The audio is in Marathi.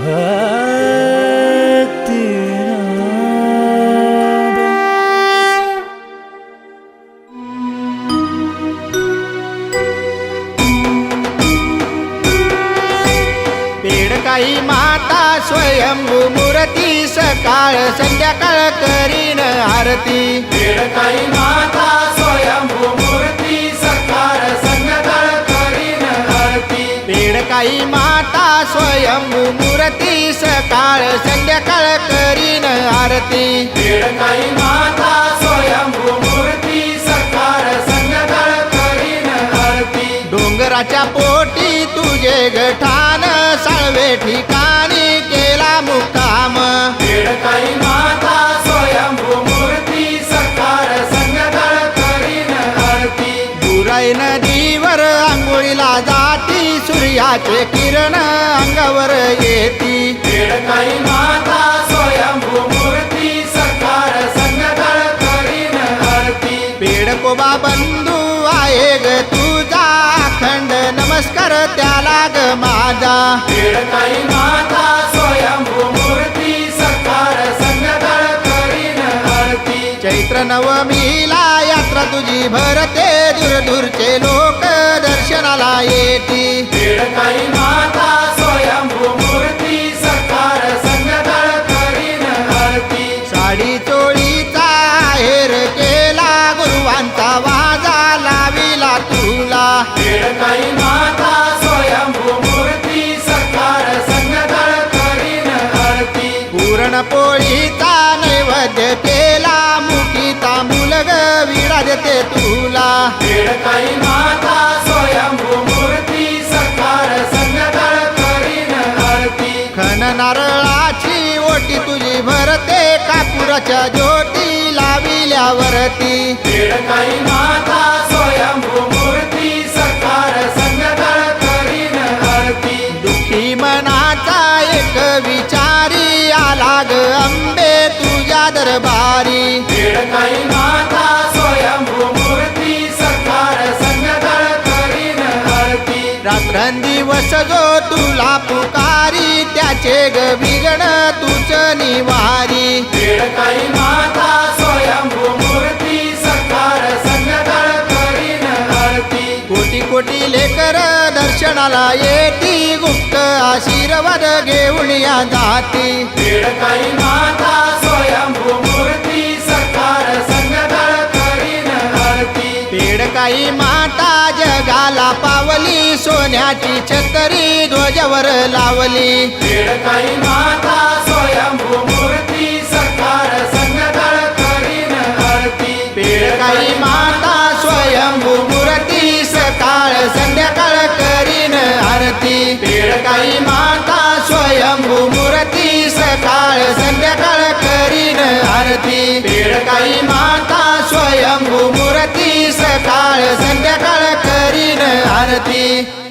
पेडकाई माता स्वयंभू मूर्ती सकाळ संध्याकाळ करीन आरती। पेडकाई माता स्वयंभू मूर्ती सकाळ संध्याकाळ करीन आरती। पेडकाई माता स्वयंभू मूर्ती सकाळ संध्याकाळ करीन आरती। पेडकाई माता स्वयंभू मूर्ती सकाळ संध्याकाळ करीन आरती। डोंगराच्या पोटी तुझे गठान साळवे ठिकाणी केला मुक्काम। पेडकाई माता स्वयंभू मूर्ती सकाळ संध्याकाळ करीन आरती। बुराई नदीवर आंघोळीला जाती सूर्याचे किरण अंगावर येती। पेडकाई माता स्वयंभू मूर्ती सकाळ संध्याकाळ करीन आरती। पेडकोबा बंधू आहे ग तुझा अखंड नमस्कार त्याला ग माझा। पेडकाई माता स्वयंभू मूर्ती सकाळ संध्याकाळ करीन आरती। चैत्र नवमीला यात्रा तुझी भरते दूरदूरचे लोक दर्शनाला येती। पेडकाई माता स्वयंभू मूर्ती सकाळ संध्याकाळ करीन आरती। साडी चोळीचा आहेर केला गुरुवांचा वाजा लाविला तुला। पेडकाई माता स्वयंभू मूर्ती सकाळ संध्याकाळ करीन आरती। पुरणपोळीचा नैवेद्य केला मुखी तांबूल ग विडा देते तुला। पेडकाई माता स्वयंभू मूर्ती सकाळ संध्याकाळ करीन आरती। खण नारळाची ओटी तुझी भरते कापुराच्या ज्योती लाविल्यावरती। पेडकाई माता स्वयंभू मूर्ती सकाळ संध्याकाळ करीन आरती। दुःखी मनाचा एक विचारी आला ग अंबे तुझ्या दरबारी। पेडकाई माता स्वयंभू मूर्ती सकाळ संध्याकाळ करीन आरती। रात्रंदिवस जो तुला पुकारी त्याचे ग विघ्न तुझ निवारी। पेडकाई माता स्वयंभू मूर्ती सकाळ संध्याकाळ करीन आरती। कोटी कोटी लेकर दर्शनाला येती गुप्त आशीर्वाद घेऊन या जाती। पेडकाई माता स्वयंभू मूर्ती सकाळ संध्याकाळ करीन आरती। पेडकाई माता जगाला पावली सोन्याची छत्री ध्वजावर लावली। पेडकाई माता स्वयंभू मूर्ती सकाळ संध्याकाळ करीन आरती। पेडकाई माता स्वयंभू मूर्ती सकाळ संध्याकाळ करीन आरती। पेडकाई माता स्वयंभू मूर्ती सकाळ संध्याकाळ करीन आरती। पेडकाई माता स्वयंभू मूर्ती सकाळ संध्याकाळ करीन आरती।